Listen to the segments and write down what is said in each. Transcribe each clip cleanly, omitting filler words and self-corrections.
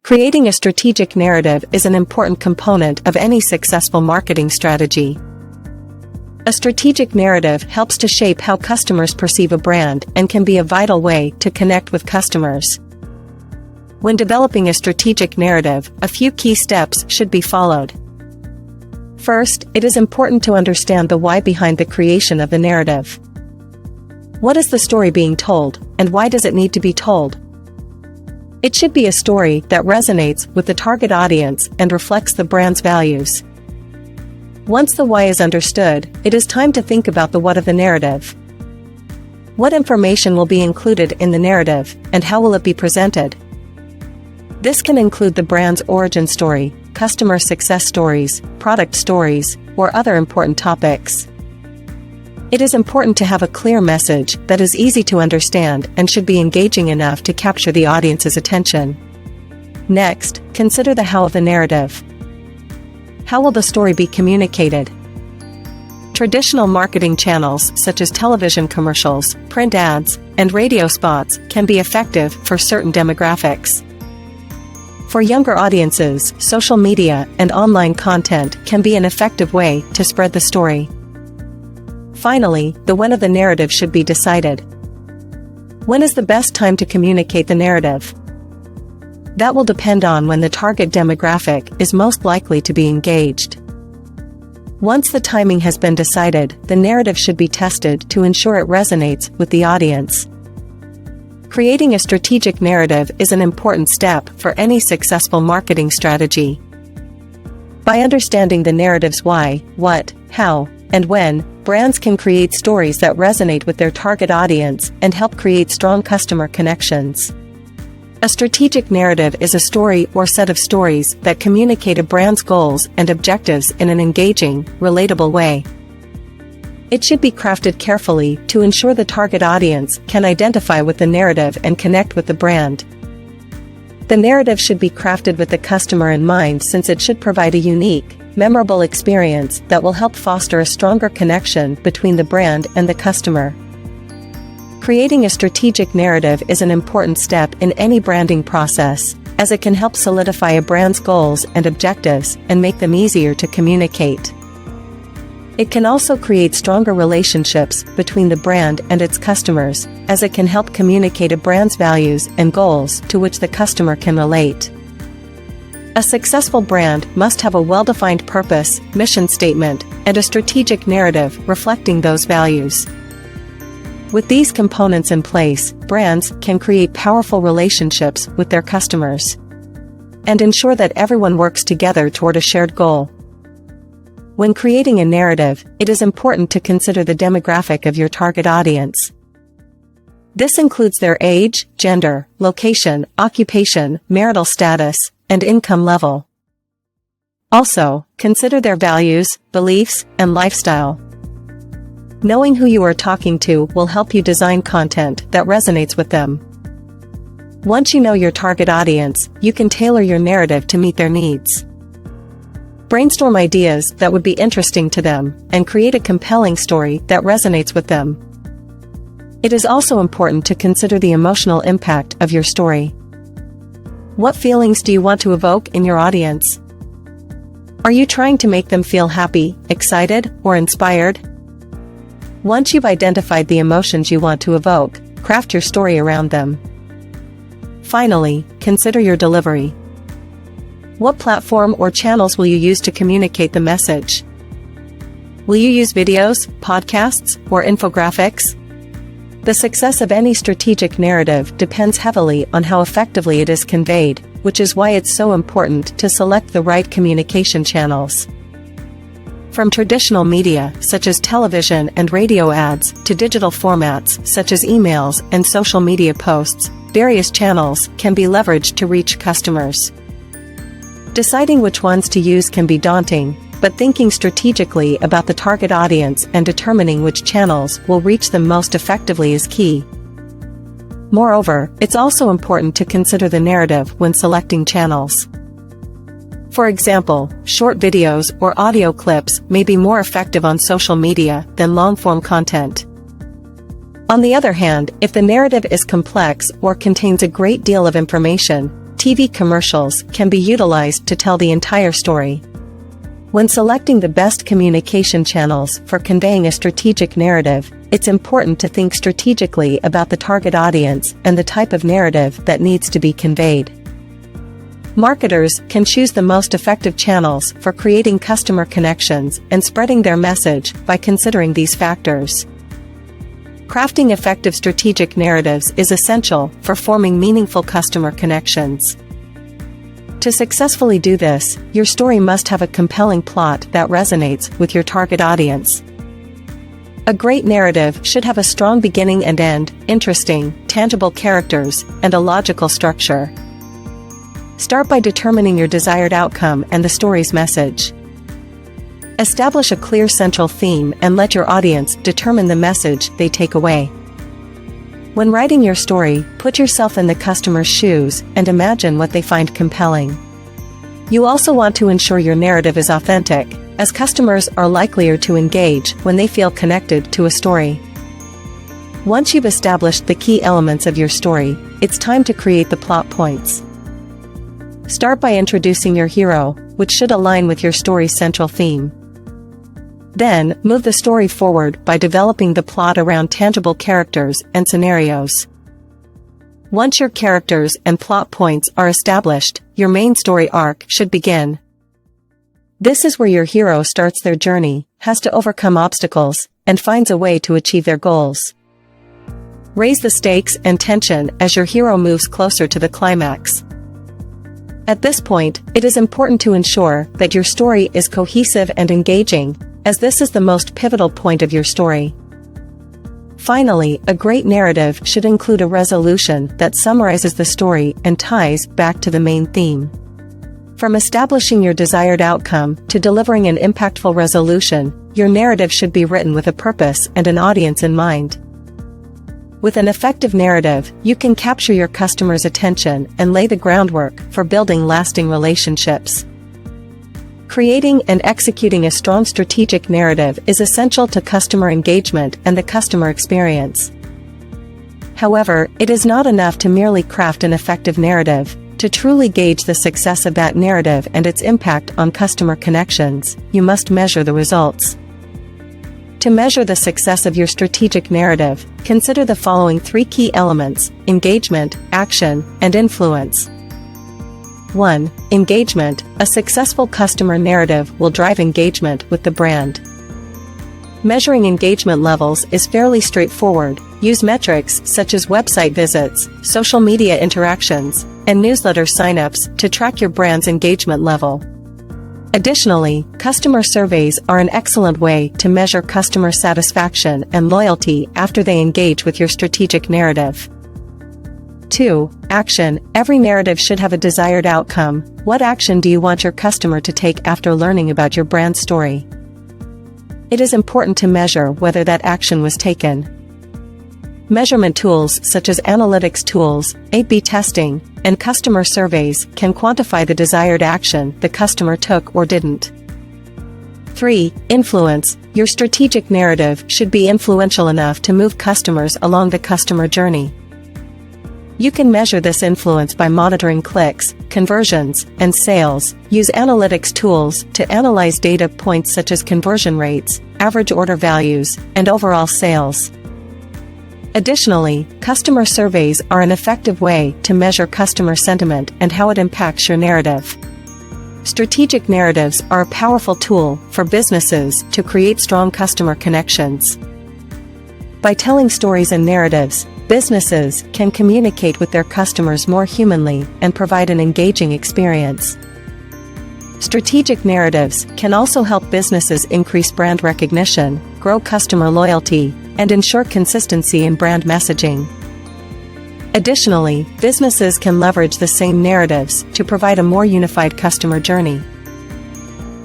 Creating a strategic narrative is an important component of any successful marketing strategy. A strategic narrative helps to shape how customers perceive a brand and can be a vital way to connect with customers. When developing a strategic narrative, a few key steps should be followed. First, it is important to understand the why behind the creation of the narrative. What is the story being told, and why does it need to be told? It should be a story that resonates with the target audience and reflects the brand's values. Once the why is understood, it is time to think about the what of the narrative. What information will be included in the narrative, and how will it be presented? This can include the brand's origin story, customer success stories, product stories, or other important topics. It is important to have a clear message that is easy to understand and should be engaging enough to capture the audience's attention. Next, consider the how of the narrative. How will the story be communicated? Traditional marketing channels such as television commercials, print ads, and radio spots can be effective for certain demographics. For younger audiences, social media and online content can be an effective way to spread the story. Finally, the when of the narrative should be decided. When is the best time to communicate the narrative? That will depend on when the target demographic is most likely to be engaged. Once the timing has been decided, the narrative should be tested to ensure it resonates with the audience. Creating a strategic narrative is an important step for any successful marketing strategy. By understanding the narrative's why, what, how, and when, brands can create stories that resonate with their target audience and help create strong customer connections. A strategic narrative is a story or set of stories that communicate a brand's goals and objectives in an engaging, relatable way. It should be crafted carefully to ensure the target audience can identify with the narrative and connect with the brand. The narrative should be crafted with the customer in mind, since it should provide a unique, memorable experience that will help foster a stronger connection between the brand and the customer. Creating a strategic narrative is an important step in any branding process, as it can help solidify a brand's goals and objectives and make them easier to communicate. It can also create stronger relationships between the brand and its customers, as it can help communicate a brand's values and goals to which the customer can relate. A successful brand must have a well-defined purpose, mission statement, and a strategic narrative reflecting those values. With these components in place, brands can create powerful relationships with their customers and ensure that everyone works together toward a shared goal. When creating a narrative, it is important to consider the demographic of your target audience. This includes their age, gender, location, occupation, marital status, and income level. Also, consider their values, beliefs, and lifestyle. Knowing who you are talking to will help you design content that resonates with them. Once you know your target audience, you can tailor your narrative to meet their needs. Brainstorm ideas that would be interesting to them, and create a compelling story that resonates with them. It is also important to consider the emotional impact of your story. What feelings do you want to evoke in your audience? Are you trying to make them feel happy, excited, or inspired? Once you've identified the emotions you want to evoke, craft your story around them. Finally, consider your delivery. What platform or channels will you use to communicate the message? Will you use videos, podcasts, or infographics? The success of any strategic narrative depends heavily on how effectively it is conveyed, which is why it's so important to select the right communication channels. From traditional media, such as television and radio ads, to digital formats, such as emails and social media posts, various channels can be leveraged to reach customers. Deciding which ones to use can be daunting, but thinking strategically about the target audience and determining which channels will reach them most effectively is key. Moreover, it's also important to consider the narrative when selecting channels. For example, short videos or audio clips may be more effective on social media than long-form content. On the other hand, if the narrative is complex or contains a great deal of information, TV commercials can be utilized to tell the entire story. When selecting the best communication channels for conveying a strategic narrative, it's important to think strategically about the target audience and the type of narrative that needs to be conveyed. Marketers can choose the most effective channels for creating customer connections and spreading their message by considering these factors. Crafting effective strategic narratives is essential for forming meaningful customer connections. To successfully do this, your story must have a compelling plot that resonates with your target audience. A great narrative should have a strong beginning and end, interesting, tangible characters, and a logical structure. Start by determining your desired outcome and the story's message. Establish a clear central theme and let your audience determine the message they take away. When writing your story, put yourself in the customer's shoes and imagine what they find compelling. You also want to ensure your narrative is authentic, as customers are likelier to engage when they feel connected to a story. Once you've established the key elements of your story, it's time to create the plot points. Start by introducing your hero, which should align with your story's central theme. Then, move the story forward by developing the plot around tangible characters and scenarios. Once your characters and plot points are established, your main story arc should begin. This is where your hero starts their journey, has to overcome obstacles, and finds a way to achieve their goals. Raise the stakes and tension as your hero moves closer to the climax. At this point, it is important to ensure that your story is cohesive and engaging, as this is the most pivotal point of your story. Finally, a great narrative should include a resolution that summarizes the story and ties back to the main theme. From establishing your desired outcome to delivering an impactful resolution, your narrative should be written with a purpose and an audience in mind. With an effective narrative, you can capture your customers' attention and lay the groundwork for building lasting relationships. Creating and executing a strong strategic narrative is essential to customer engagement and the customer experience. However, it is not enough to merely craft an effective narrative. To truly gauge the success of that narrative and its impact on customer connections, you must measure the results. To measure the success of your strategic narrative, consider the following 3 key elements: engagement, action, and influence. 1. Engagement. A successful customer narrative will drive engagement with the brand. Measuring engagement levels is fairly straightforward. Use metrics such as website visits, social media interactions, and newsletter signups to track your brand's engagement level. Additionally, customer surveys are an excellent way to measure customer satisfaction and loyalty after they engage with your strategic narrative. 2. Action. Every narrative should have a desired outcome. What action do you want your customer to take after learning about your brand story? It is important to measure whether that action was taken. Measurement tools such as analytics tools, A/B testing, and customer surveys can quantify the desired action the customer took or didn't. 3. Influence. Your strategic narrative should be influential enough to move customers along the customer journey. You can measure this influence by monitoring clicks, conversions, and sales. Use analytics tools to analyze data points such as conversion rates, average order values, and overall sales. Additionally, customer surveys are an effective way to measure customer sentiment and how it impacts your narrative. Strategic narratives are a powerful tool for businesses to create strong customer connections. By telling stories and narratives, businesses can communicate with their customers more humanly and provide an engaging experience. Strategic narratives can also help businesses increase brand recognition, grow customer loyalty, and ensure consistency in brand messaging. Additionally, businesses can leverage the same narratives to provide a more unified customer journey.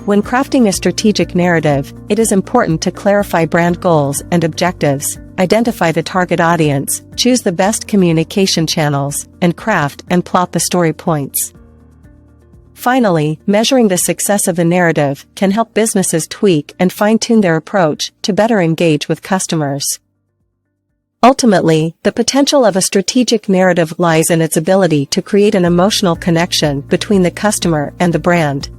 When crafting a strategic narrative, it is important to clarify brand goals and objectives, identify the target audience, choose the best communication channels, and craft and plot the story points. Finally, measuring the success of the narrative can help businesses tweak and fine-tune their approach to better engage with customers. Ultimately, the potential of a strategic narrative lies in its ability to create an emotional connection between the customer and the brand.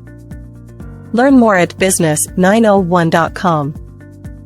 Learn more at business901.com.